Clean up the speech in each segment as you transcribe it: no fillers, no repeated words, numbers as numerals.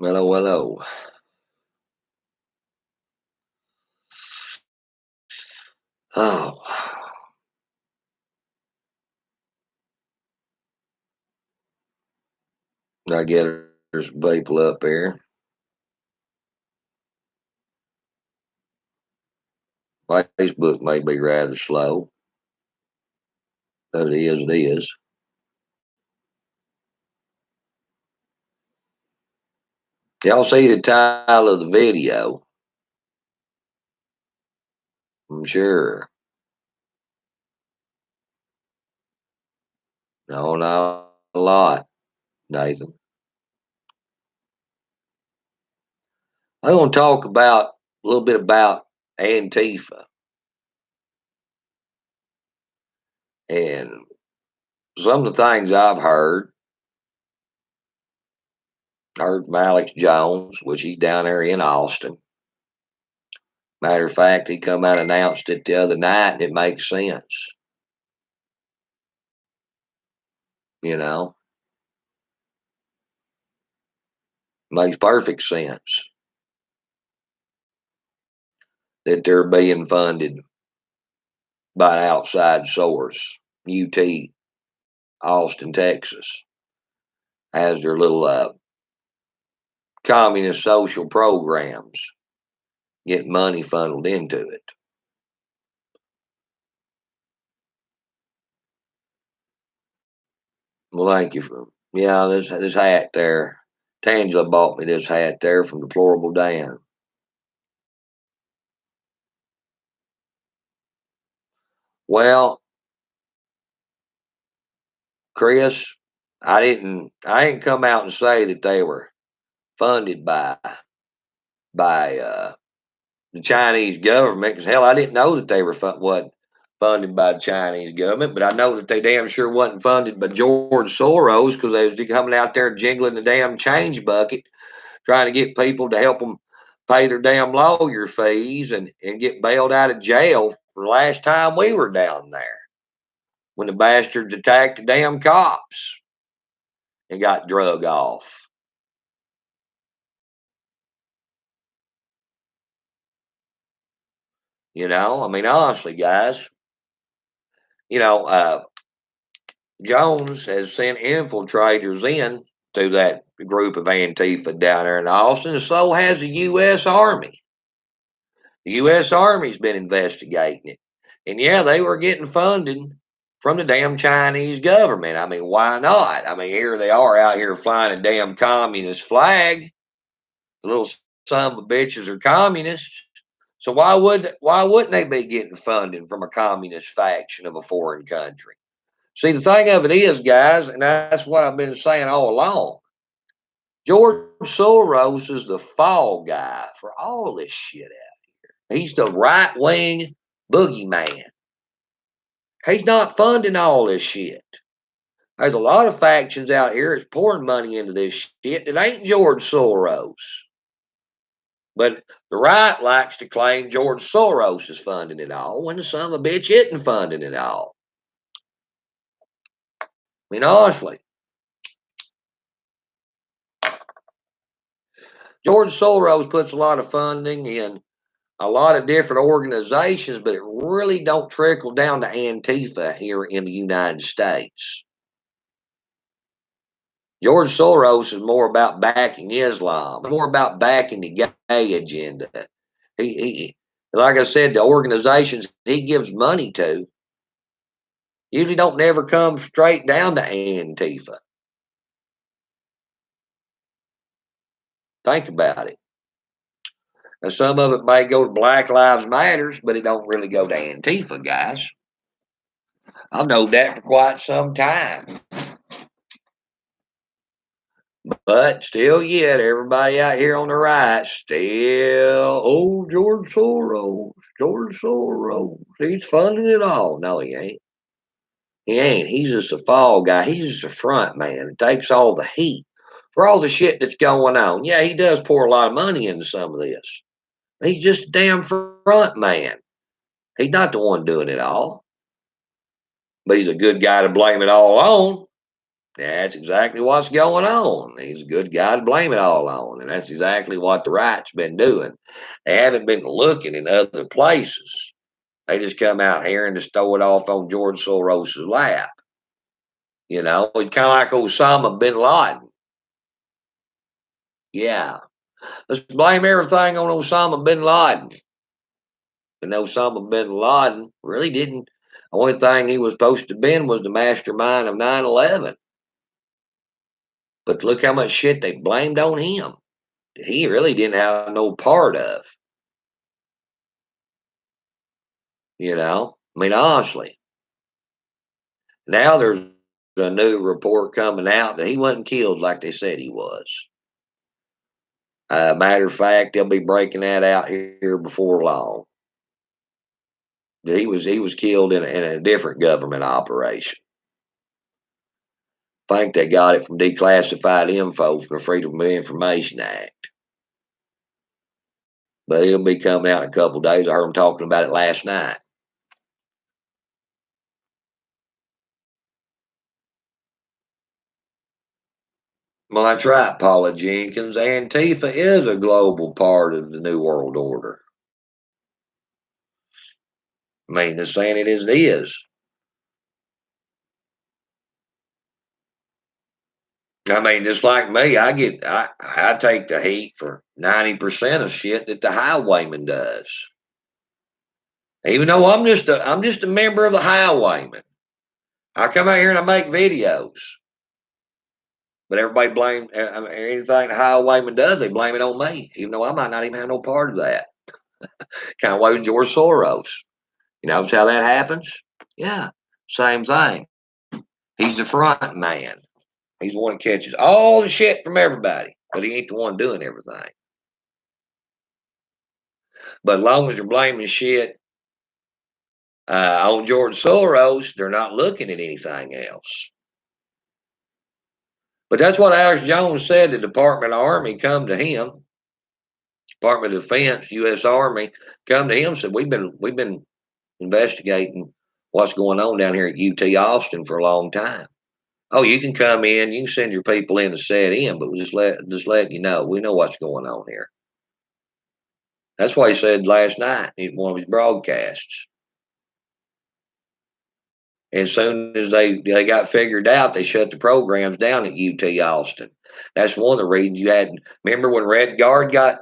Hello, hello. Oh, I get there's people up here. Facebook may be rather slow, but it is, it is. Y'all see the title of the video? I'm sure. No, not a lot, Nathan. I'm going to talk about a little bit about Antifa and some of the things I've heard from Alex Jones, which he's down there in Austin. Matter of fact, he come out and announced it the other night, and it makes sense. You know, makes perfect sense that they're being funded by an outside source. UT Austin, Texas, has their little communist social programs, getting money funneled into it. Well, thank you for this hat there. Tangela bought me this hat there from Deplorable Dan. Well, Chris, I didn't come out and say that they were funded by the Chinese government. Because hell, I didn't know that they were funded by the Chinese government, but I know that they damn sure wasn't funded by George Soros, because they was coming out there jingling the damn change bucket, trying to get people to help them pay their damn lawyer fees and get bailed out of jail for the last time we were down there, when the bastards attacked the damn cops and got drug off. I mean, honestly, guys, you know, uh, Jones has sent infiltrators in to that group of Antifa down there in Austin, and so has the U.S. Army. The U.S. Army's been investigating it. And yeah, they were getting funded from the damn Chinese government. I mean, why not? I mean, here they are out here flying a damn communist flag. The little son of a bitches are communists. So why wouldn't they be getting funded from a communist faction of a foreign country? See, the thing of it is, guys, and that's what I've been saying all along. George Soros is the fall guy for all this shit out. He's the right wing boogeyman. He's not funding all this shit. There's a lot of factions out here that's pouring money into this shit that ain't George Soros. But the right likes to claim George Soros is funding it all, when the son of a bitch isn't funding it all. I mean, honestly, George Soros puts a lot of funding in a lot of different organizations, but it really don't trickle down to Antifa here in the United States. George Soros is more about backing Islam, more about backing the gay agenda. He like I said, the organizations he gives money to usually don't never come straight down to Antifa. Think about it. And some of it may go to Black Lives Matters, but it don't really go to Antifa, guys. I've known that for quite some time. But still yet, everybody out here on the right still, oh, George Soros, he's funding it all. No, he ain't. He ain't. He's just a fall guy. He's just a front man. It takes all the heat for all the shit that's going on. Yeah, he does pour a lot of money into some of this. He's just a damn front man. He's not the one doing it all. But he's a good guy to blame it all on. That's exactly what's going on. He's a good guy to blame it all on. And that's exactly what the right's been doing. They haven't been looking in other places. They just come out here and just throw it off on George Soros's lap. You know, it's kind of like Osama bin Laden. Yeah. Let's blame everything on Osama bin Laden. And Osama bin Laden really didn't. The only thing he was supposed to have been was the mastermind of 9/11. But look how much shit they blamed on him. He really didn't have no part of. You know, I mean, honestly, now there's a new report coming out that he wasn't killed like they said he was. Matter of fact, they'll be breaking that out here before long. That he was killed in a different government operation. I think they got it from declassified info from the Freedom of Information Act. But it'll be coming out in a couple of days. I heard them talking about it last night. Well, that's right, Paula Jenkins. Antifa is a global part of the New World Order. I mean, they're saying it as it is. I mean, just like me, I take the heat for 90% of shit that the highwayman does. Even though I'm just a member of the highwayman. I come out here and I make videos. But everybody blame anything the highwayman does, they blame it on me, even though I might not even have no part of that. Kind of way with George Soros. You know how that happens? Yeah, same thing. He's the front man. He's the one that catches all the shit from everybody, but he ain't the one doing everything. But as long as they're blaming shit on George Soros, they're not looking at anything else. But that's what Alex Jones said. The Department of Army come to him, Department of Defense, U.S. Army, come to him and said, we've been investigating what's going on down here at UT Austin for a long time. Oh, you can come in, you can send your people in to set in, but just let you know, we know what's going on here. That's what he said last night in one of his broadcasts. And as soon as they got figured out, they shut the programs down at UT Austin. That's one of the reasons you had. Remember when Red Guard got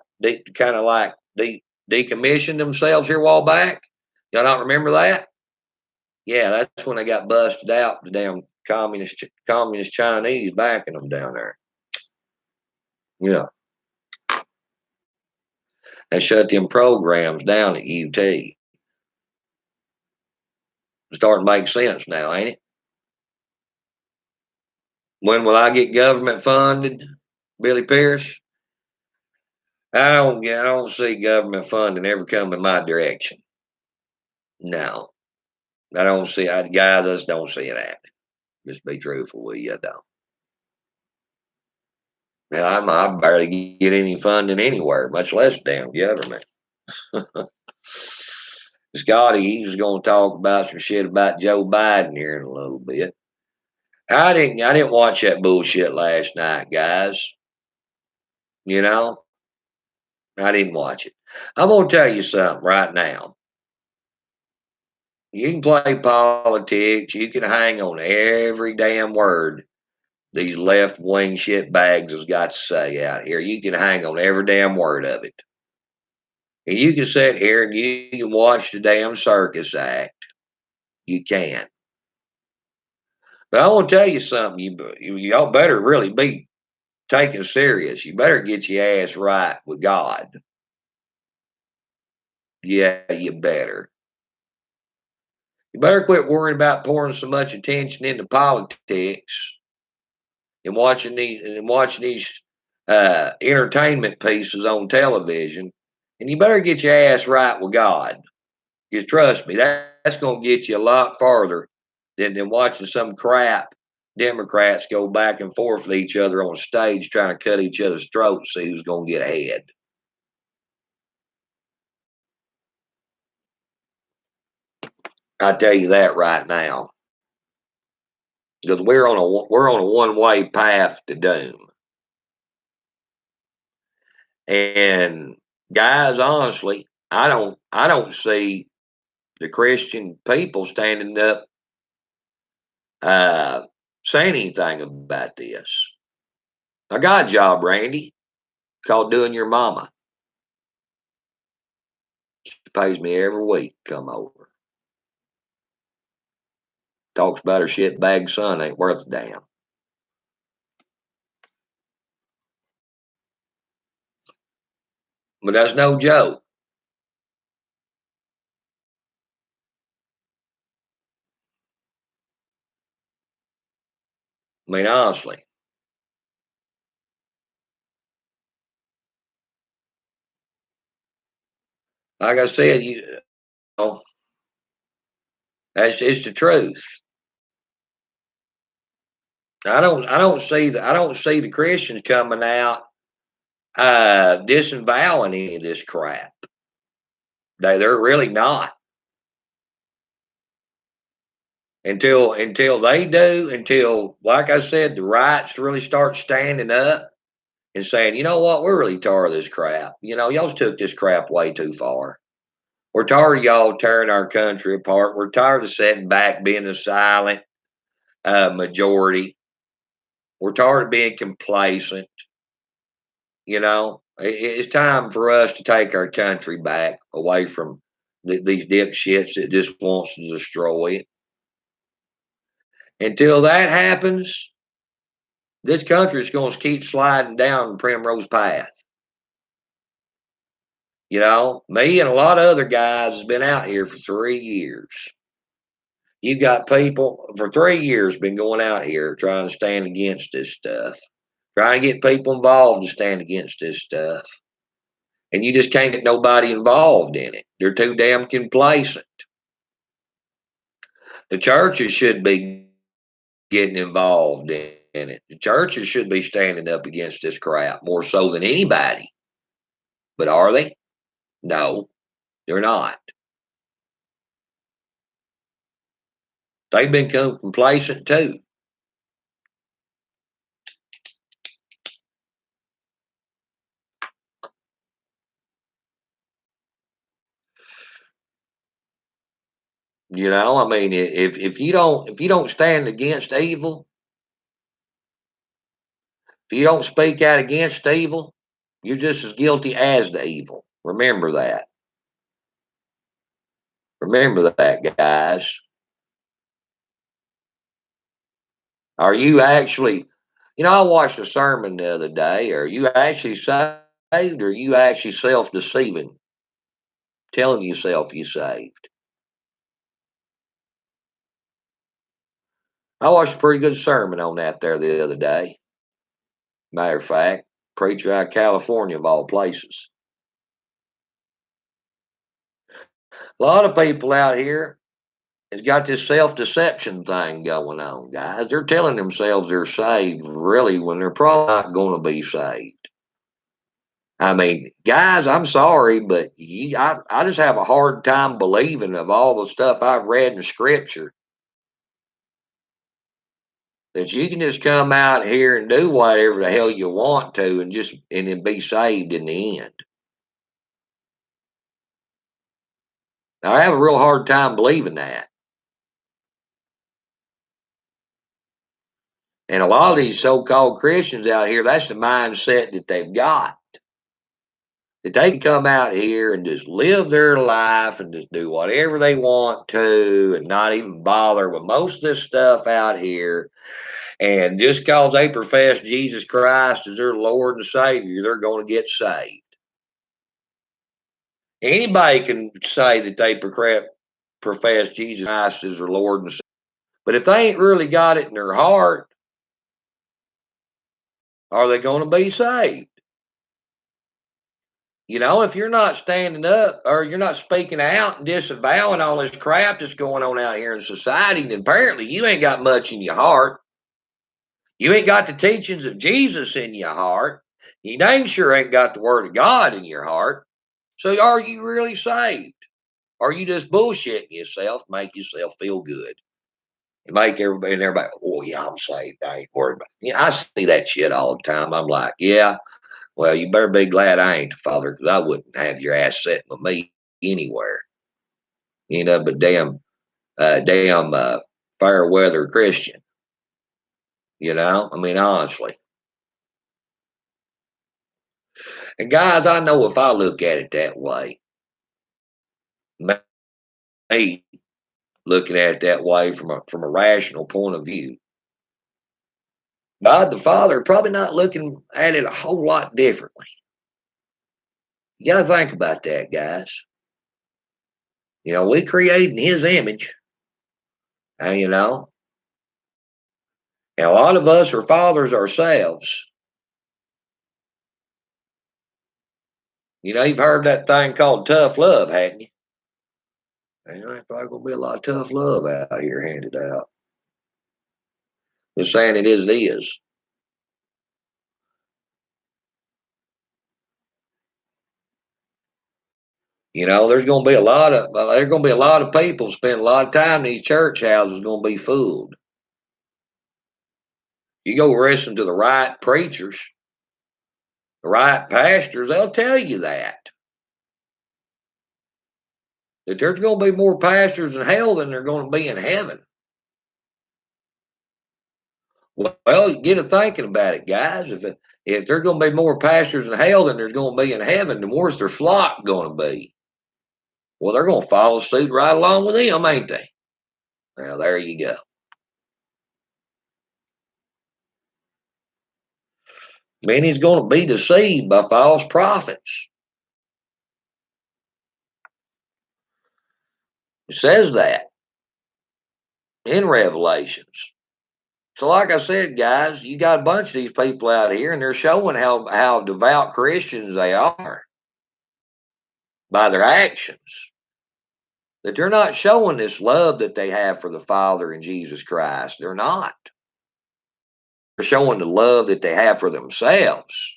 kind of like decommissioned themselves here a while back? Y'all not remember that? Yeah, that's when they got busted out. The damn communist Chinese backing them down there. Yeah, they shut them programs down at UT. It's starting to make sense now, ain't it? When will I get government funded, Billy Pierce? I don't see government funding ever come in my direction. No, I don't see. Guys, I just don't see that. Just be truthful with you, I don't. I barely get any funding anywhere, much less damn government. Scotty, he was going to talk about some shit about Joe Biden here in a little bit. I didn't watch that bullshit last night, guys. You know, I didn't watch it. I'm gonna tell you something right now. You can play politics. You can hang on every damn word these left wing shit bags has got to say out here. You can hang on every damn word of it. And you can sit here and you can watch the damn circus act. You can. But I want to tell you something. Y'all better really be taken serious. You better get your ass right with God. Yeah, you better. You better quit worrying about pouring so much attention into politics and watching these entertainment pieces on television. And you better get your ass right with God. Because trust me, that's going to get you a lot farther than watching some crap Democrats go back and forth with each other on stage trying to cut each other's throats, see who's going to get ahead. I tell you that right now. because we're on a one-way path to doom. And guys, honestly, I don't see the Christian people standing up uh saying anything about this. I got a job, Randy, called doing your mama. She pays me every week to come over. Talks about her shitbag son ain't worth a damn. But that's no joke. I mean, honestly, like I said, you know, that's it's the truth. I don't see the Christians coming out disavowing any of this crap. They're really not until they do. Until, like I said, the rights really start standing up and saying, you know what, we're really tired of this crap. Y'all took this crap way too far. We're tired of y'all tearing our country apart. We're tired of sitting back being a silent majority. We're tired of being complacent. It's time for us to take our country back away from these dipshits that just wants to destroy it. Until that happens, this country is going to keep sliding down the primrose path. Me and a lot of other guys has been out here for 3 years. You've got people for 3 years been going out here trying to stand against this stuff, trying to get people involved to stand against this stuff. And you just can't get nobody involved in it. They're too damn complacent. The churches should be getting involved in it. The churches should be standing up against this crap more so than anybody. But are they? No, they're not. They've become complacent too. I mean, if you don't stand against evil, if you don't speak out against evil, you're just as guilty as the evil. Remember that. Remember that, guys. Are you actually, I watched a sermon the other day. Are you actually saved, or are you actually self deceiving, telling yourself you're saved? I watched a pretty good sermon on that there the other day. Matter of fact, preacher out of California, of all places. A lot of people out here has got this self deception thing going on, guys. They're telling themselves they're saved, really, when they're probably not going to be saved. I mean, guys, I'm sorry, but I just have a hard time believing of all the stuff I've read in Scripture that you can just come out here and do whatever the hell you want to and then be saved in the end. Now, I have a real hard time believing that. And a lot of these so-called Christians out here, that's the mindset that they've got. That they can come out here and just live their life and just do whatever they want to and not even bother with most of this stuff out here. And just because they profess Jesus Christ as their Lord and Savior, they're going to get saved. Anybody can say that they profess Jesus Christ as their Lord and Savior. But if they ain't really got it in their heart, are they going to be saved? If you're not standing up or you're not speaking out and disavowing all this crap that's going on out here in society, then apparently you ain't got much in your heart. You ain't got the teachings of Jesus in your heart. You dang sure ain't got the word of God in your heart. So are you really saved? Or are you just bullshitting yourself, make yourself feel good? and make everybody and everybody, oh yeah, I'm saved. I ain't worried about it. Yeah, I see that shit all the time. I'm like, yeah, well, you better be glad I ain't the father, because I wouldn't have your ass sitting with me anywhere. But damn fair weather Christian. I mean, honestly. And guys, I know if I look at it that way, me looking at it that way from a rational point of view, God the Father probably not looking at it a whole lot differently. You got to think about that, guys. We create in His image, and and a lot of us are fathers ourselves. You've heard that thing called tough love, haven't you? There's probably gonna be a lot of tough love out here handed out. Just saying it is. It is. There's gonna be a lot of people spend a lot of time in these church houses gonna be fooled. You go listen to the right preachers, the right pastors, they'll tell you that there's gonna be more pastors in hell than there gonna be in heaven. Well, you get to thinking about it, guys. If there's gonna be more pastors in hell than there's gonna be in heaven, then where's their flock gonna be? Well, they're gonna follow suit right along with them, ain't they? Well, there you go. Many's going to be deceived by false prophets. It says that in Revelations. So, like I said, guys, you got a bunch of these people out here, and they're showing how devout Christians they are by their actions. That they're not showing this love that they have for the Father and Jesus Christ. They're not. They're showing the love that they have for themselves.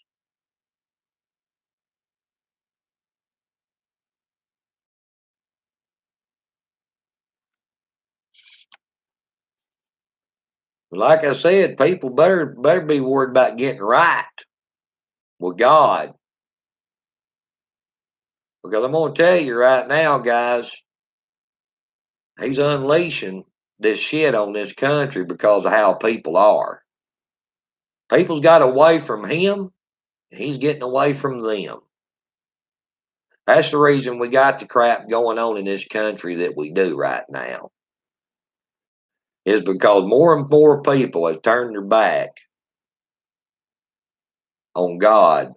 Like I said, people better be worried about getting right with God. Because I'm going to tell you right now, guys, He's unleashing this shit on this country because of how people are. People's got away from Him, and He's getting away from them. That's the reason we got the crap going on in this country that we do right now. Is because more and more people have turned their back on God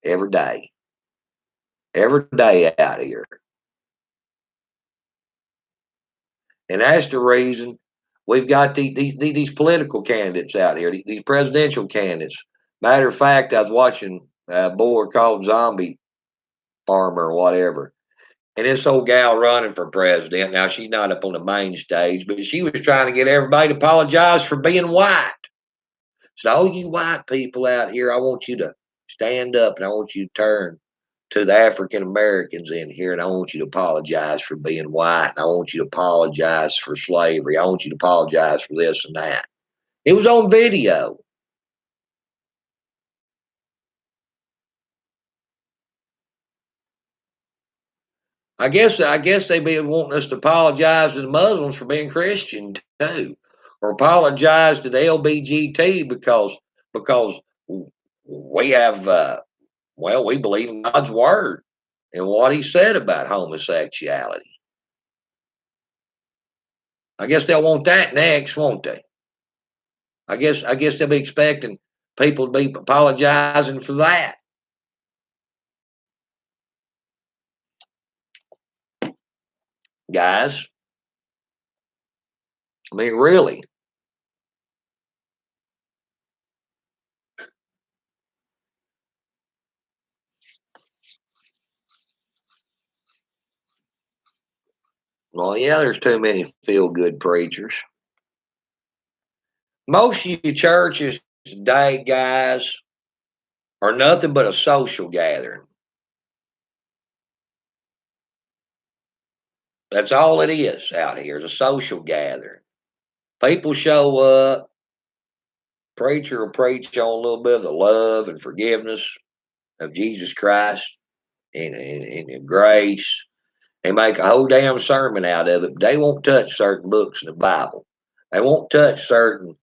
every day. Every day out here. And that's the reason we've got these political candidates out here, these presidential candidates. Matter of fact, I was watching a boy called Zombie Farmer or whatever. And this old gal running for president. Now, she's not up on the main stage, but she was trying to get everybody to apologize for being white. So, all you white people out here, I want you to stand up and I want you to turn to the African Americans in here, and I want you to apologize for being white. And I want you to apologize for slavery. I want you to apologize for this and that. It was on video. I guess they be wanting us to apologize to the Muslims for being Christian too, or apologize to the LBGT because we have we believe in God's word and what He said about homosexuality. I guess they'll want that next, won't they? I guess they'll be expecting people to be apologizing for that, guys. I mean, really. Well, yeah, there's too many feel good preachers. Most of you churches today, guys, are nothing but a social gathering. That's all it is out here, is a social gathering. People show up, preacher will preach on a little bit of the love and forgiveness of Jesus Christ and grace. They make a whole damn sermon out of it, but they won't touch certain books in the Bible. They won't touch certain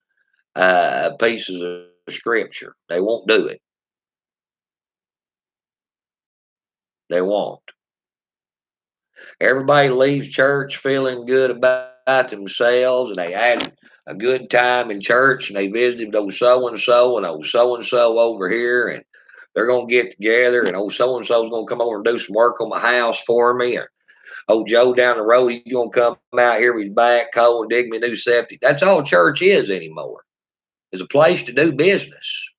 pieces of scripture. They won't do it. They won't. Everybody leaves church feeling good about themselves, and they had a good time in church, and they visited those so and so over here, and they're gonna get together, and old so and so's gonna come over and do some work on my house for me, or old Joe down the road, he's gonna come out here with his backhoe and dig me a new septic. That's all church is anymore. It's a place to do business.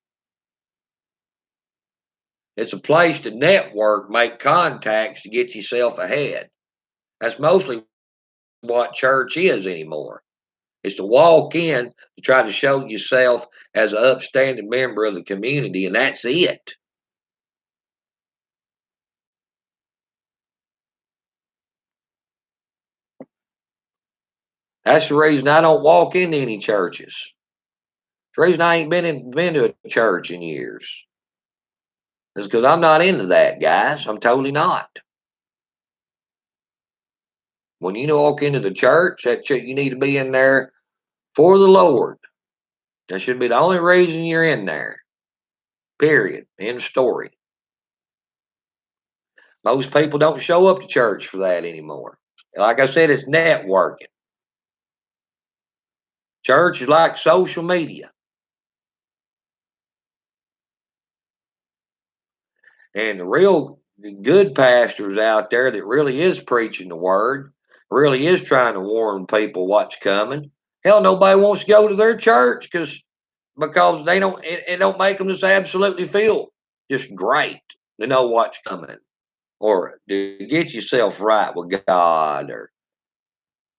It's a place to network, make contacts to get yourself ahead. That's mostly what church is anymore. It's to walk in to try to show yourself as an upstanding member of the community, and that's it. That's the reason I don't walk into any churches. The reason I ain't been to a church in years is because I'm not into that, guys. I'm totally not. When you walk into the church, you need to be in there for the Lord. That should be the only reason you're in there. Period. End of story. Most people don't show up to church for that anymore. Like I said, it's networking. Church is like social media. And the real good pastors out there that really is preaching the word, really is trying to warn people what's coming. Hell, nobody wants to go to their church because they don't it don't make them just absolutely feel just great to know what's coming or to get yourself right with God, or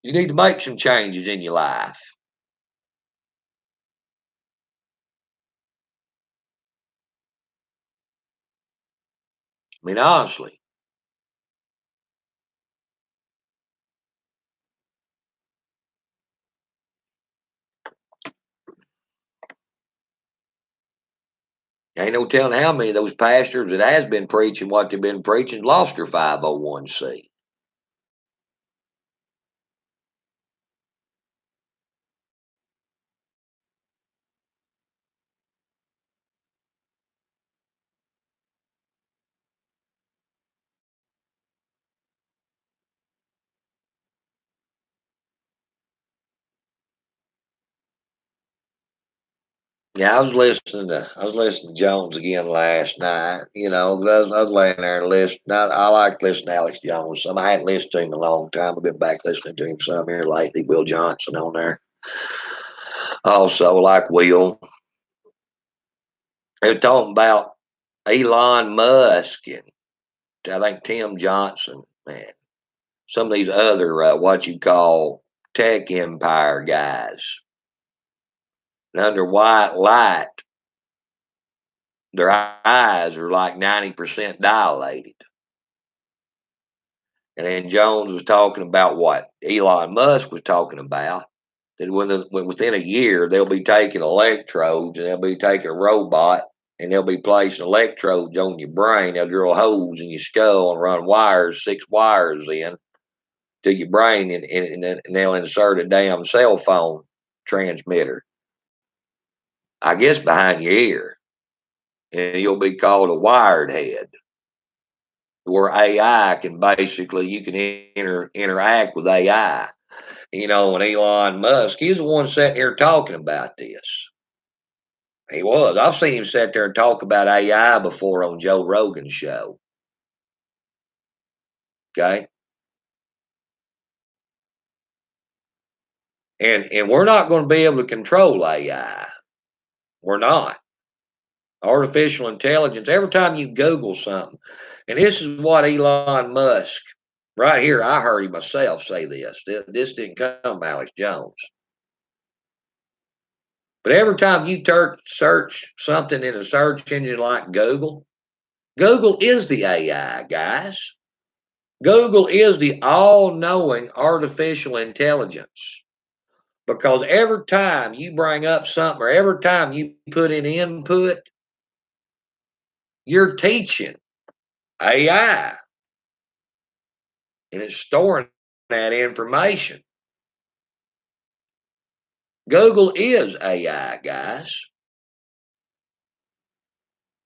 you need to make some changes in your life. I mean, honestly, ain't no telling how many of those pastors that has been preaching what they've been preaching lost their 501c. Yeah, I was listening to Jones again last night. I was laying there and listening. I like listening to Alex Jones. I hadn't listened to him in a long time. I've been back listening to him some here lately. Will Johnson on there. Also, like Will, they were talking about Elon Musk and I think Tim Johnson, man. Some of these other what you call tech empire guys. And under white light, their eyes are like 90% dilated. And then Jones was talking about what Elon Musk was talking about. That within a year, they'll be taking electrodes and they'll be taking a robot and they'll be placing electrodes on your brain. They'll drill holes in your skull and run wires, 6 wires in to your brain, and they'll insert a damn cell phone transmitter, I guess, behind your ear. And you'll be called a wired head, where AI can basically, you can interact with AI. And Elon Musk, he's the one sitting here talking about this. He was. I've seen him sit there and talk about AI before on Joe Rogan's show. Okay. And we're not going to be able to control AI. We're not. Artificial intelligence. Every time you Google something, and this is what Elon Musk, right here, I heard him myself say this. This didn't come from Alex Jones. But every time you search something in a search engine like Google, Google is the AI, guys. Google is the all knowing artificial intelligence. Because every time you bring up something or every time you put in input, you're teaching AI and it's storing that information. Google is AI, guys.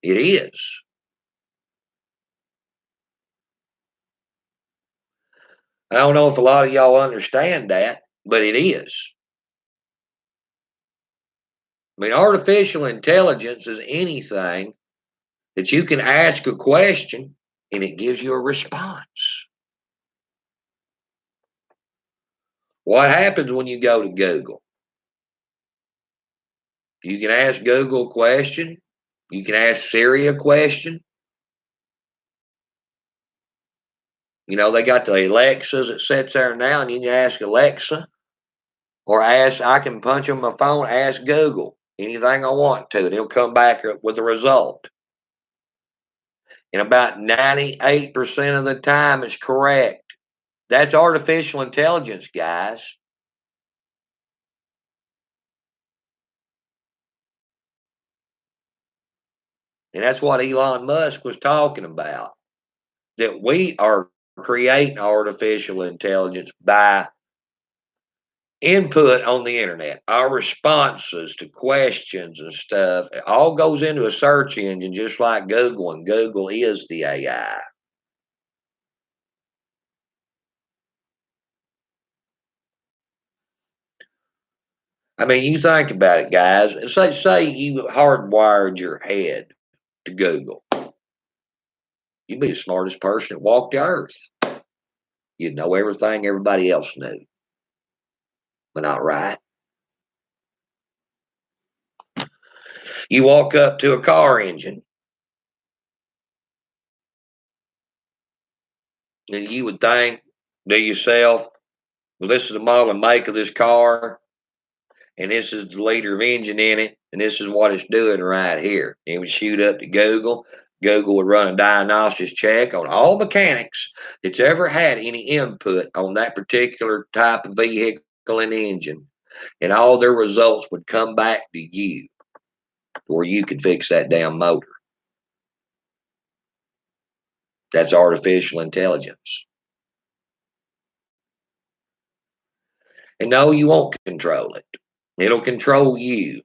It is. I don't know if a lot of y'all understand that, but it is. I mean, artificial intelligence is anything that you can ask a question and it gives you a response. What happens when you go to Google? You can ask Google a question. You can ask Siri a question. You know, they got the Alexas that sits there now, and you can ask Alexa or ask, I can punch on my phone, ask Google anything I want to, and it'll come back with a result. And about 98% of the time, it's correct. That's artificial intelligence, guys. And that's what Elon Musk was talking about. That we are creating artificial intelligence by input on the internet. Our responses to questions and stuff, it all goes into a search engine just like Google, and Google is the AI. I mean, you think about it, guys. Say you hardwired your head to Google. You'd be the smartest person that walked the earth. You'd know everything everybody else knew, but not right. You walk up to a car engine, and you would think to yourself, well, this is the model and make of this car, and this is the liter of engine in it, and this is what it's doing right here. And it would shoot up to Google. Google would run a diagnostics check on all mechanics that's ever had any input on that particular type of vehicle and engine, and all their results would come back to you where you could fix that damn motor. That's artificial intelligence. And no, you won't control it. It'll control you.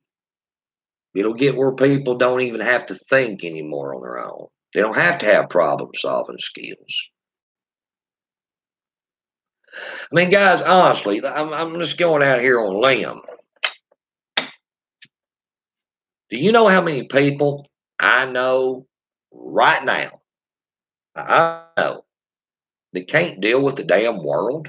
It'll get where people don't even have to think anymore on their own. They don't have to have problem solving skills. I mean, guys, honestly, I'm just going out here on a limb. Do you know how many people I know right now? I know that can't deal with the damn world.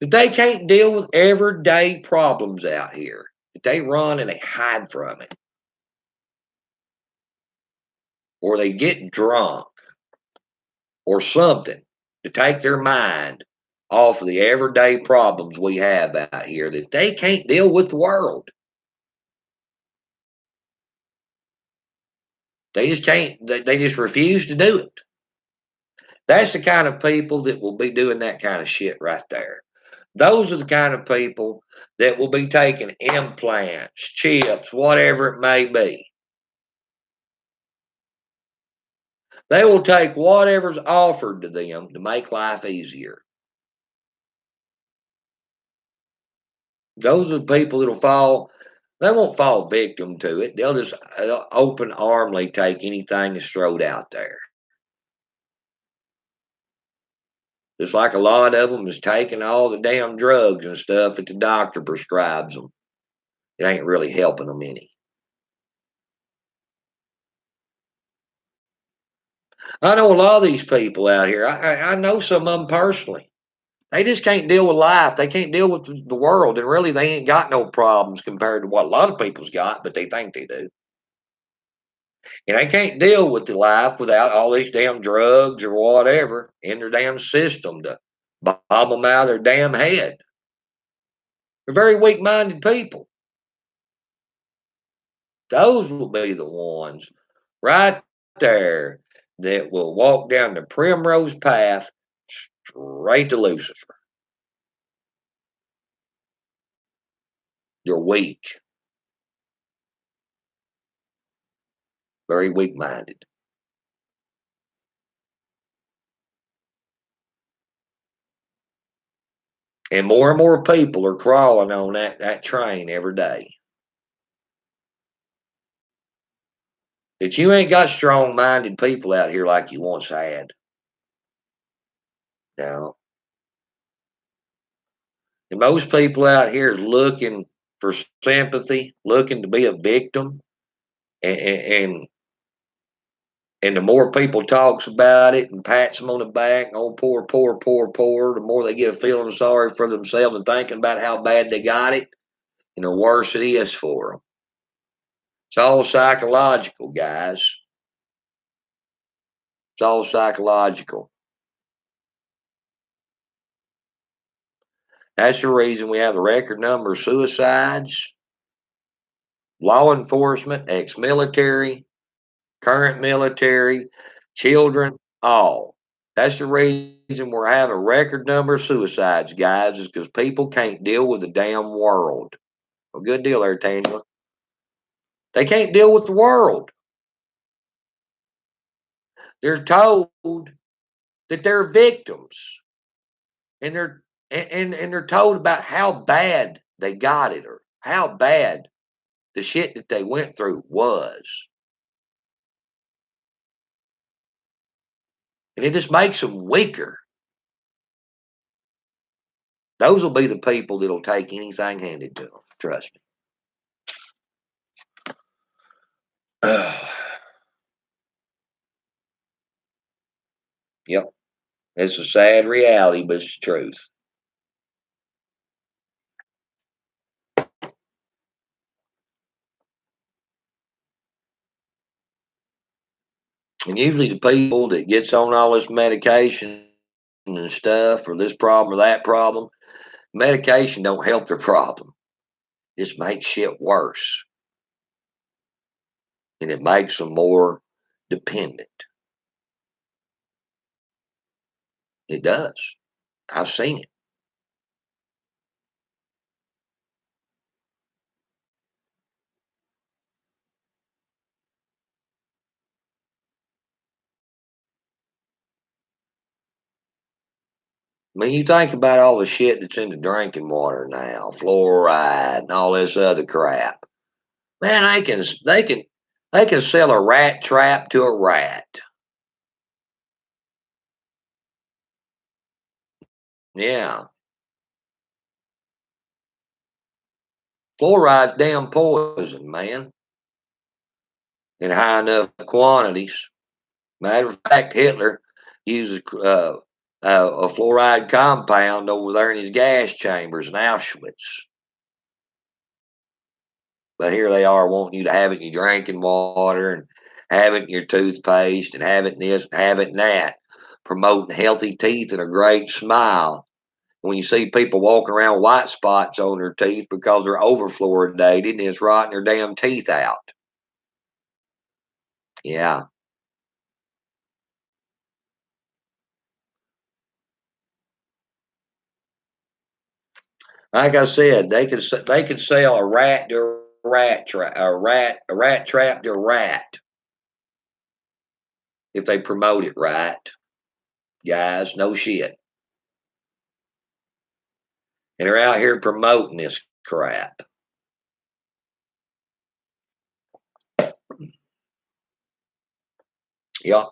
That they can't deal with everyday problems out here. That they run and they hide from it. Or they get drunk or something to take their mind off of the everyday problems we have out here, that they can't deal with the world. They just can't, they just refuse to do it. That's the kind of people that will be doing that kind of shit right there. Those are the kind of people that will be taking implants, chips, whatever it may be. They will take whatever's offered to them to make life easier. Those are the people that'll fall. They won't fall victim to it. They'll just open armly take anything that's thrown out there. Just like a lot of them is taking all the damn drugs and stuff that the doctor prescribes them. It ain't really helping them any. I know a lot of these people out here. I know some of them personally. They just can't deal with life. They can't deal with the world, and really, they ain't got no problems compared to what a lot of people's got, but they think they do. And they can't deal with the life without all these damn drugs or whatever in their damn system to bomb them out of their damn head. They're very weak-minded people. Those will be the ones right there that will walk down the primrose path straight to Lucifer. They're weak, very weak-minded. And more people are crawling on that train every day. But you ain't got strong-minded people out here like you once had. Now, and most people out here is looking for sympathy, looking to be a victim, and and the more people talks about it and pats them on the back, oh poor, poor, poor, poor, the more they get a feeling sorry for themselves and thinking about how bad they got it, and the worse it is for them. It's all psychological, guys. It's all psychological. That's the reason we have the record number of suicides, law enforcement, ex-military, current military, children, all. That's the reason we're having a record number of suicides, guys, is because people can't deal with the damn world. A good deal there, Tanya. They can't deal with the world. They're told that they're victims, and they're told about how bad they got it or how bad the shit that they went through was. And it just makes them weaker. Those will be the people that'll take anything handed to them. Trust me. Yep. It's a sad reality, but it's the truth. And usually the people that gets on all this medication and stuff, or this problem or that problem, medication don't help their problem. It just makes shit worse. And it makes them more dependent. It does. I've seen it. I mean, you think about all the shit that's in the drinking water now, fluoride and all this other crap. Man, they can sell a rat trap to a rat. Yeah. Fluoride's damn poison, man, in high enough quantities. Matter of fact, Hitler used a fluoride compound over there in his gas chambers in Auschwitz. But here they are wanting you to have it in your drinking water and have it in your toothpaste and have it in this, have it in that, promoting healthy teeth and a great smile. When you see people walking around with white spots on their teeth because they're over fluoridated and it's rotting their damn teeth out. Yeah. Like I said, they could sell a rat to a rat trap to a rat if they promote it right, guys. No shit, and they're out here promoting this crap. Yeah,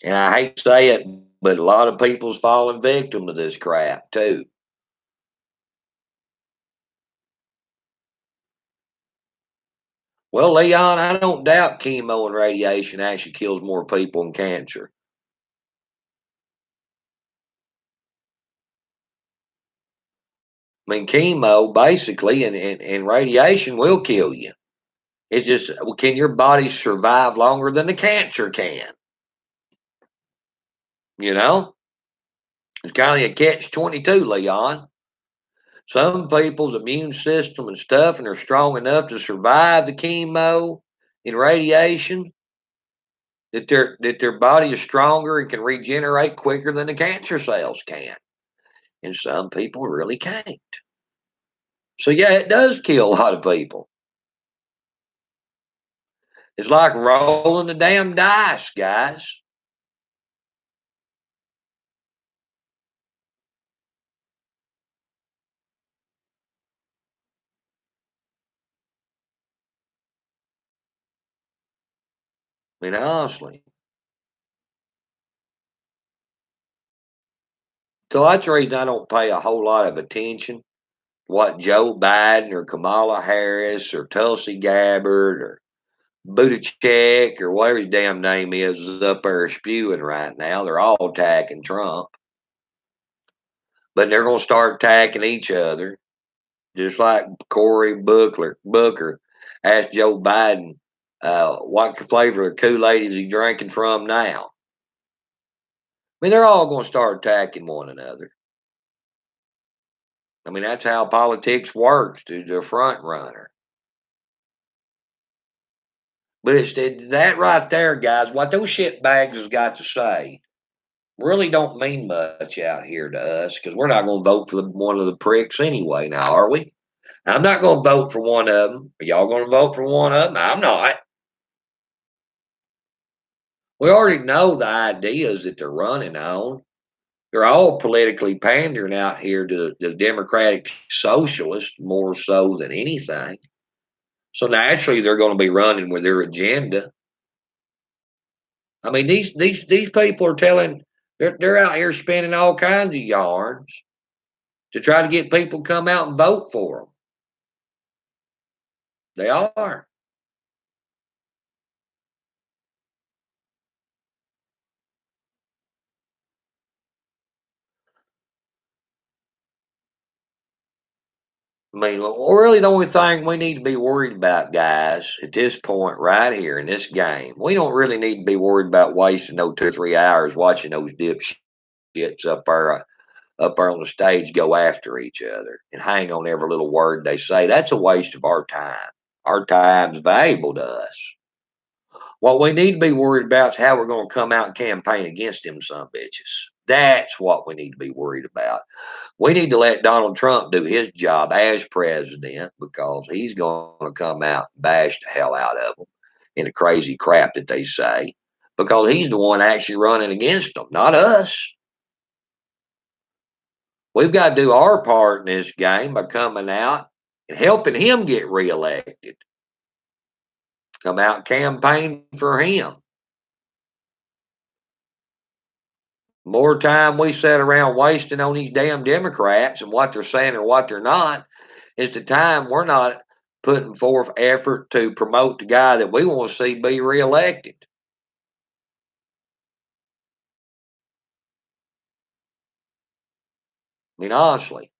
and I hate to say it, but a lot of people's falling victim to this crap too. Well, Leon, I don't doubt chemo and radiation actually kills more people than cancer. I mean, chemo basically and radiation will kill you. It's just, well, can your body survive longer than the cancer can? You know, it's kind of a catch 22, Leon. Some people's immune system and stuff, and they're strong enough to survive the chemo and radiation, that their body is stronger and can regenerate quicker than the cancer cells can. And some people really can't. So yeah, it does kill a lot of people. It's like rolling the damn dice, guys. I mean, honestly. So that's the reason I don't pay a whole lot of attention to what Joe Biden or Kamala Harris or Tulsi Gabbard or Buttigieg or whatever his damn name is up there spewing right now. They're all attacking Trump, but they're going to start attacking each other, just like Cory Booker asked Joe Biden, what flavor of Kool-Aid is he drinking from now? I mean, they're all going to start attacking one another. I mean, that's how politics works to the front runner. But it's that right there, guys. What those shit bags has got to say really don't mean much out here to us because we're not going to vote for one of the pricks anyway. Now, are we? I'm not going to vote for one of them. Are y'all going to vote for one of them? I'm not. We already know the ideas that they're running on. They're all politically pandering out here to the Democratic Socialists more so than anything. So naturally, they're going to be running with their agenda. I mean, these people are telling they're out here spinning all kinds of yarns to try to get people to come out and vote for them. They are. I mean, really, the only thing we need to be worried about, guys, at this point right here in this game, we don't really need to be worried about wasting no 2 or 3 hours watching those dipshits up there on the stage go after each other and hang on every little word they say. That's a waste of our time. Our time's valuable to us. What we need to be worried about is how we're going to come out and campaign against them some bitches. That's what we need to be worried about. We need to let Donald Trump do his job as president because he's going to come out and bash the hell out of them in the crazy crap that they say because he's the one actually running against them, not us. We've got to do our part in this game by coming out and helping him get reelected. Come out and campaign for him. More time we sit around wasting on these damn Democrats and what they're saying or what they're not is the time we're not putting forth effort to promote the guy that we want to see be reelected. I mean, honestly.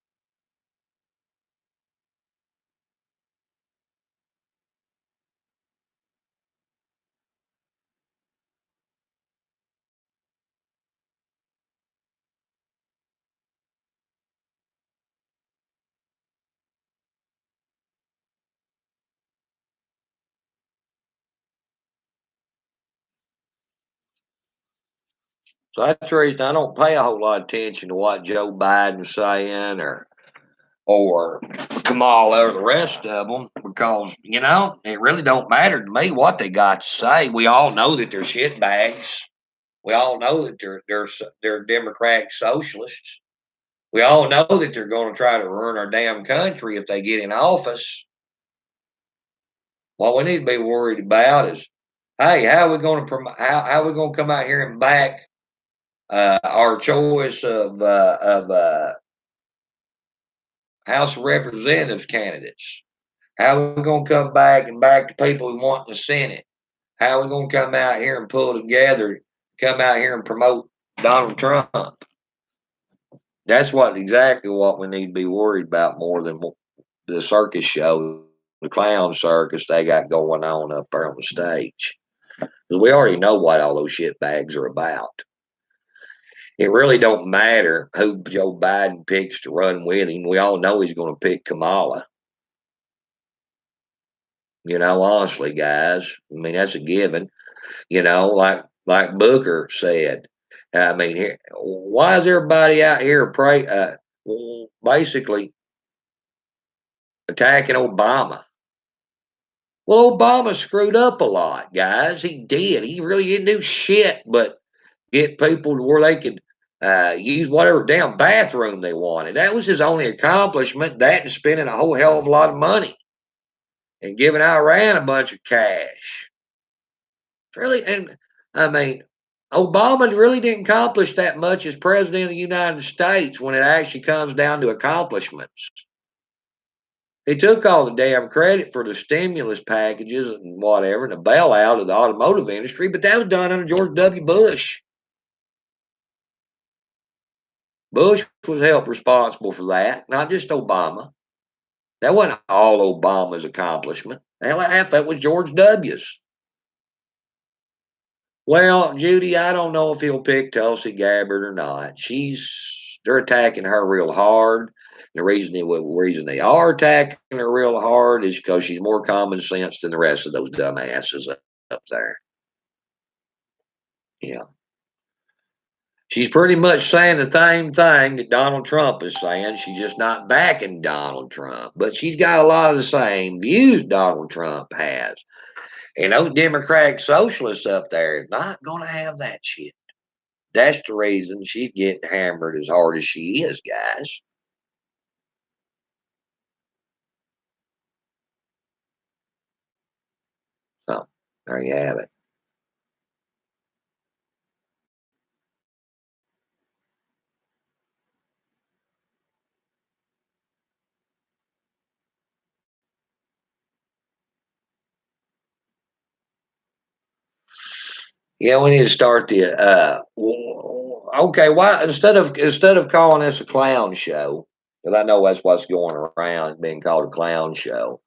So that's the reason I don't pay a whole lot of attention to what Joe Biden's saying or Kamala or the rest of them because it really don't matter to me what they got to say. We all know that they're shitbags. We all know that they're Democratic socialists. We all know that they're going to try to ruin our damn country if they get in office. What we need to be worried about is, hey, how are we going to how are we going to come out here and back our choice of House of Representatives candidates? How are we going to come back and back the people we want in the Senate? How are we going to come out here and pull together, come out here and promote Donald Trump? That's exactly what we need to be worried about more than the circus show, the clown circus they got going on up there on the stage. Because we already know what all those shit bags are about. It really don't matter who Joe Biden picks to run with him. We all know he's going to pick Kamala. Honestly, guys. I mean, that's a given. Like Booker said. I mean, why is everybody out here basically attacking Obama. Well, Obama screwed up a lot, guys. He did. He really didn't do shit but get people to where they could use whatever damn bathroom they wanted. That was his only accomplishment. That and spending a whole hell of a lot of money and giving Iran a bunch of cash. Really, and I mean, Obama really didn't accomplish that much as president of the United States when it actually comes down to accomplishments. He took all the damn credit for the stimulus packages and whatever, and the bailout of the automotive industry, but that was done under George W. Bush. Bush was held responsible for that, not just Obama. That wasn't all Obama's accomplishment. Hell, half that was George W.'s. Well, Judy, I don't know if he'll pick Tulsi Gabbard or not. They're attacking her real hard. The reason they are attacking her real hard is because she's more common sense than the rest of those dumbasses up there. Yeah. She's pretty much saying the same thing that Donald Trump is saying. She's just not backing Donald Trump, but she's got a lot of the same views Donald Trump has. And those Democratic socialists up there is not going to have that shit. That's the reason she's getting hammered as hard as she is, guys. So there you have it. Yeah, we need to start the okay, why instead of calling this a clown show, because I know that's what's going around being called a clown show.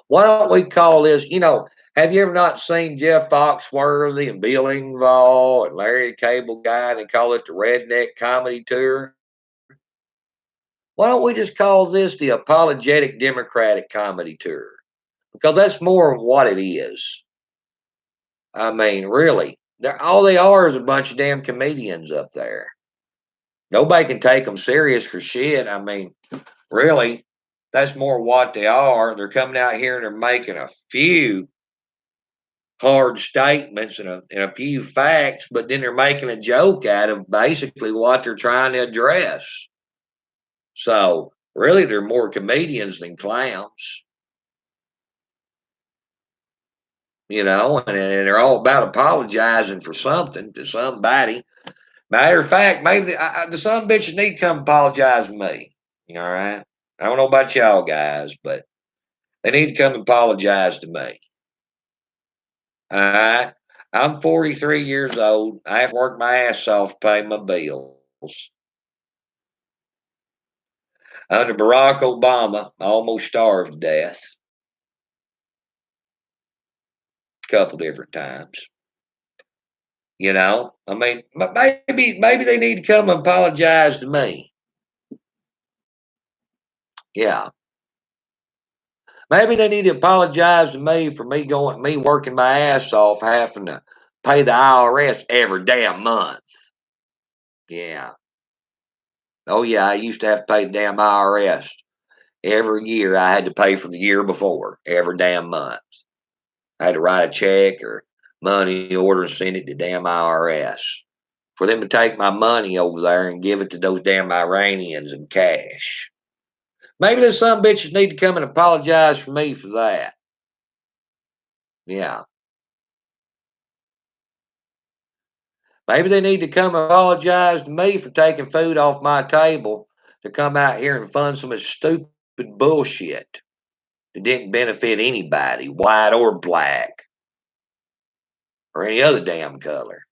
Why don't we call this, have you ever not seen Jeff Foxworthy and Bill Engvall and Larry the Cable Guy and they call it the Redneck Comedy Tour? Why don't we just call this the Apologetic Democratic Comedy Tour? Because that's more of what it is. I mean, really, all they are is a bunch of damn comedians up there. Nobody can take them serious for shit. I mean, really, that's more what they are. They're coming out here and they're making a few hard statements and a few facts, but then they're making a joke out of basically what they're trying to address. So, really, they're more comedians than clowns, and they're all about apologizing for something to somebody. Matter of fact, maybe the some bitches need to come apologize to me. All right. I don't know about y'all guys, but they need to come apologize to me. All right. I'm 43 years old. I have worked my ass off to pay my bills. Under Barack Obama, I almost starved to death a couple different times. I mean, maybe they need to come and apologize to me. Yeah, maybe they need to apologize to me for me working my ass off, having to pay the IRS every damn month. Yeah. Oh yeah, I used to have to pay the damn IRS every year. I had to pay for the year before every damn month. I had to write a check or money order and send it to damn IRS for them to take my money over there and give it to those damn Iranians in cash. Maybe there's some bitches need to come and apologize for me for that. Yeah. Maybe they need to come apologize to me for taking food off my table to come out here and fund some of this stupid bullshit that didn't benefit anybody, white or black, or any other damn color.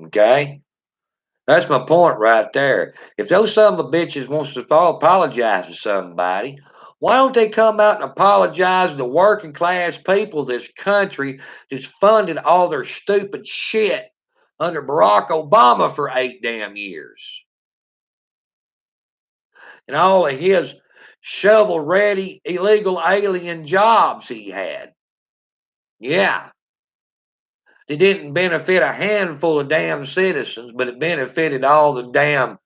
Okay? That's my point right there. If those son of a bitches wants to apologize to somebody, why don't they come out and apologize to the working class people of this country that's funded all their stupid shit under Barack Obama for 8 damn years? And all of his shovel ready illegal alien jobs he had. Yeah. They didn't benefit a handful of damn citizens, but it benefited all the damn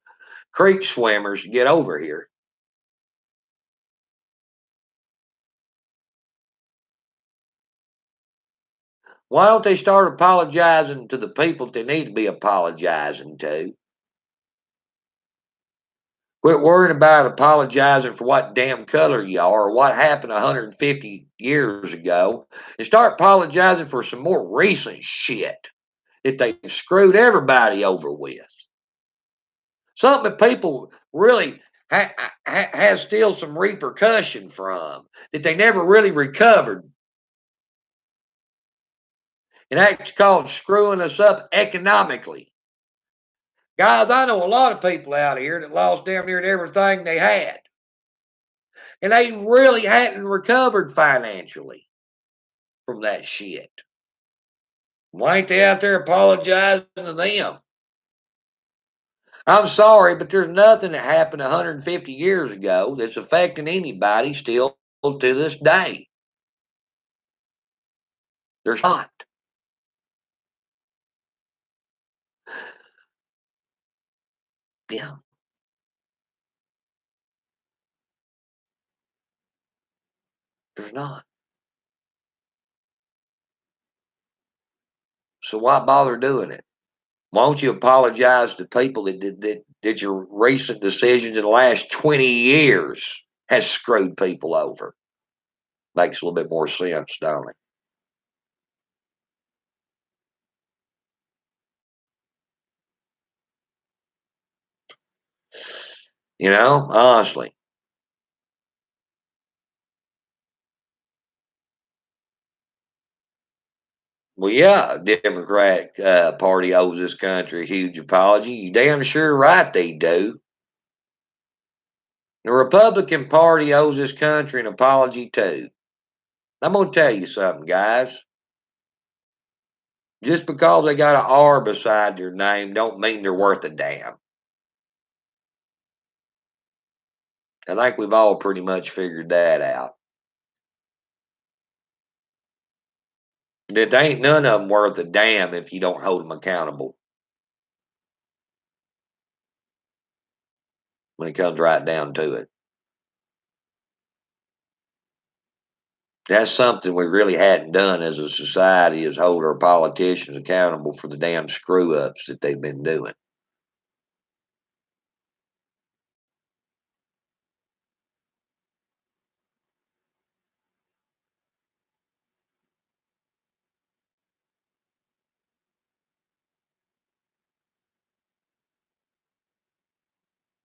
creek swimmers to get over here. Why don't they start apologizing to the people that they need to be apologizing to? Quit worrying about apologizing for what damn color you are or what happened 150 years ago, and start apologizing for some more recent shit that they screwed everybody over with. Something that people really has still some repercussion from that they never really recovered. And that's called screwing us up economically. Guys, I know a lot of people out here that lost damn near everything they had. And they really hadn't recovered financially from that shit. Why ain't they out there apologizing to them? I'm sorry, but there's nothing that happened 150 years ago that's affecting anybody still to this day. There's not. Yeah, there's not. So why bother doing it? Why don't you apologize to people that did your recent decisions in the last 20 years has screwed people over? Makes a little bit more sense, don't it? You know, honestly. Well, yeah, Democratic Party owes this country a huge apology. You damn sure right they do. The Republican Party owes this country an apology too. I'm gonna tell you something, guys. Just because they got an R beside their name, don't mean they're worth a damn. I think we've all pretty much figured that out. That ain't none of them worth a damn if you don't hold them accountable when it comes right down to it. That's something we really hadn't done as a society is hold our politicians accountable for the damn screw ups that they've been doing.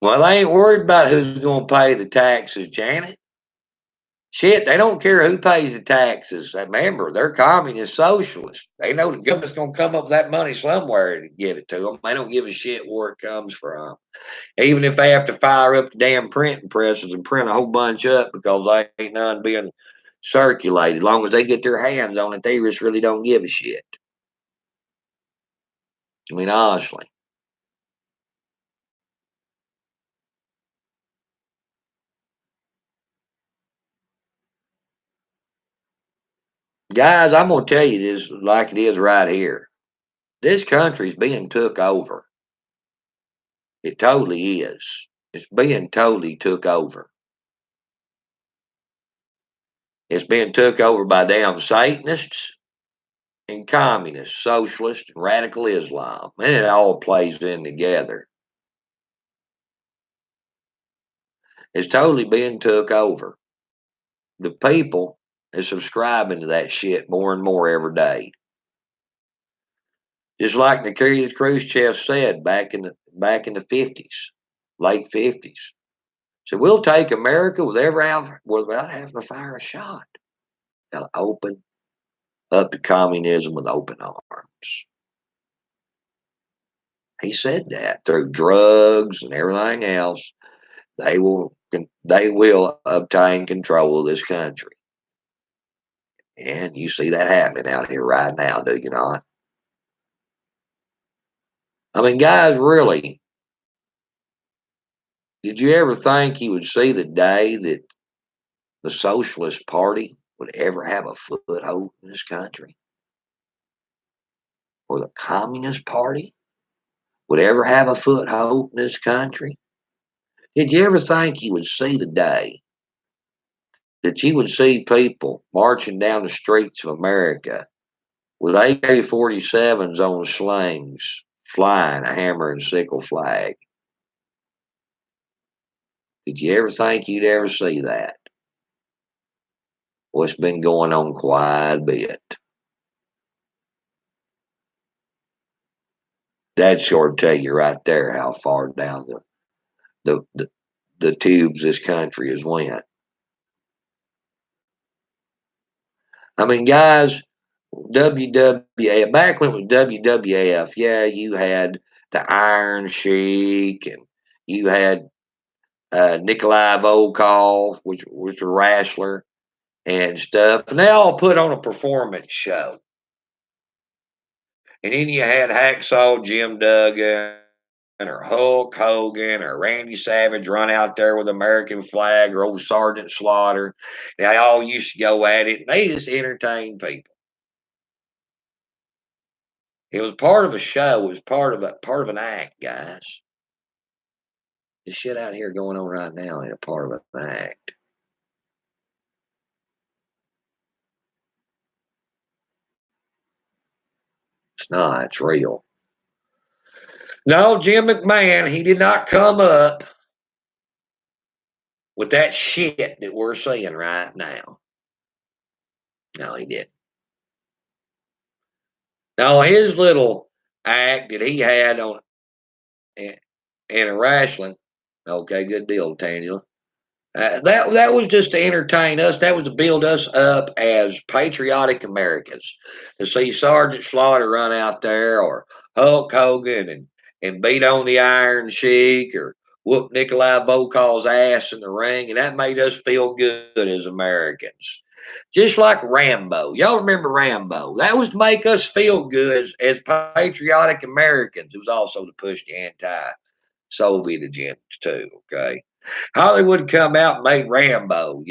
Well, they ain't worried about who's going to pay the taxes, Janet. Shit, they don't care who pays the taxes. Remember, they're communist socialists. They know the government's going to come up with that money somewhere to give it to them. They don't give a shit where it comes from. Even if they have to fire up the damn printing presses and print a whole bunch up because they ain't none being circulated. As long as they get their hands on it, they just really don't give a shit. I mean, honestly. Guys, I'm going to tell you this like it is right here. This country's being took over. It totally is. It's being totally took over. It's being took over by damn Satanists and communists, socialists, and radical Islam. And it all plays in together. It's totally being took over. The people is subscribing to that shit more and more every day. Just like Nikita Khrushchev said back in the 50s, late 50s. So we'll take America without having to fire a shot. They'll open up to communism with open arms. He said that through drugs and everything else, they will obtain control of this country. And you see that happening out here right now, do you not? I mean, guys, really, did you ever think you would see the day that the Socialist Party would ever have a foothold in this country? Or the Communist Party would ever have a foothold in this country? Did you ever think you would see the day that you would see people marching down the streets of America with AK-47s on slings, flying a hammer and sickle flag? Did you ever think you'd ever see that? Well, it's been going on quite a bit. That sort of tell you right there how far down the, the, the tubes this country has went. I mean, guys, WWF, back when it was WWF, yeah, you had the Iron Sheik and you had Nikolai Volkov, which was a wrestler and stuff, and they all put on a performance show. And then you had Hacksaw Jim Duggan or Hulk Hogan or Randy Savage run out there with American flag or old Sergeant Slaughter. They all used to go at it, and they just entertained people. It was part of a show. It was part of an act, guys. This shit out here going on right now ain't a part of an act. It's not. It's real. No, Jim McMahon, he did not come up with that shit that we're seeing right now. No, he didn't. No, his little act that he had on in a wrestling. Okay, good deal, Tangela. That was just to entertain us. That was to build us up as patriotic Americans. To see Sergeant Slaughter run out there, or Hulk Hogan, and beat on the Iron Sheik, or whoop Nikolai Volkov's ass in the ring, and that made us feel good as Americans. Just like Rambo. Y'all remember Rambo? That was to make us feel good as patriotic Americans. It was also to push the anti-Soviet agenda too. Okay. Hollywood come out and made Rambo,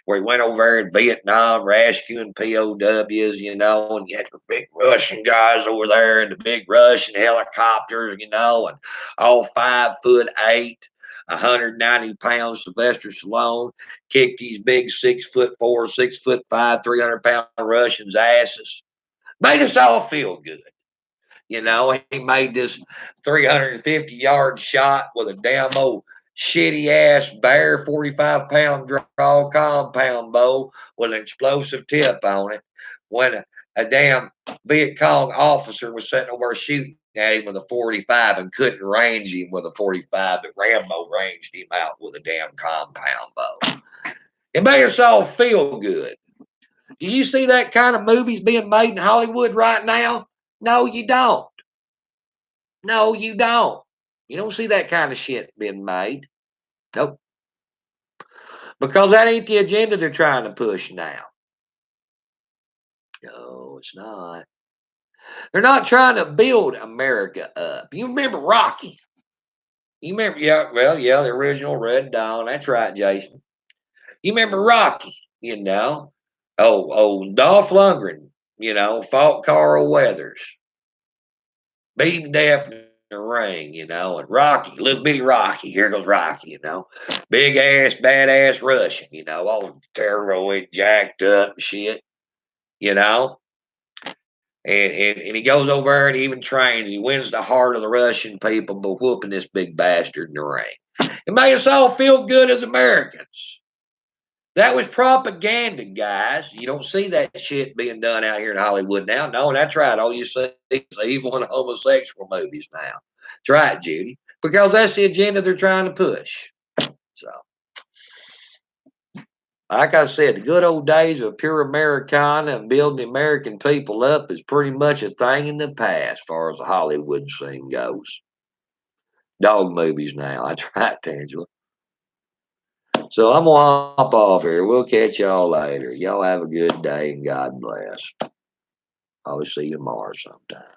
where he went over there in Vietnam rescuing POWs, and you had the big Russian guys over there and the big Russian helicopters, and all 5'8", 190 pounds Sylvester Stallone kicked these big 6'4", 6'5", 300-pound Russians' asses. Made us all feel good. He made this 350-yard shot with a damn old shitty ass bear 45-pound draw compound bow with an explosive tip on it when a damn Viet Cong officer was sitting over shooting at him with a 45 and couldn't range him with a 45, but Rambo ranged him out with a damn compound bow. It made us all feel good. Do you see that kind of movies being made in Hollywood right now? No, you don't. No, you don't. You don't see that kind of shit being made. Nope. Because that ain't the agenda they're trying to push now. No, it's not. They're not trying to build America up. You remember Rocky? You remember, yeah, well, yeah, the original Red Dawn. That's right, Jason. You remember Rocky, Oh, Dolph Lundgren, fought Carl Weathers. Beat him to death in the ring, and Rocky, little bitty Rocky, here goes Rocky, big ass, badass Russian, all steroid jacked up and shit, you know, and he goes over there and even trains. He wins the heart of the Russian people by whooping this big bastard in the ring. It made us all feel good as Americans. That was propaganda, guys. You don't see that shit being done out here in Hollywood now. No, that's right. All you see is evil and homosexual movies now. That's right, Judy. Because that's the agenda they're trying to push. So, like I said, the good old days of pure Americana and building the American people up is pretty much a thing in the past as far as the Hollywood scene goes. Dog movies now. That's right, Angela. So I'm going to hop off here. We'll catch y'all later. Y'all have a good day and God bless. I'll see you tomorrow sometime.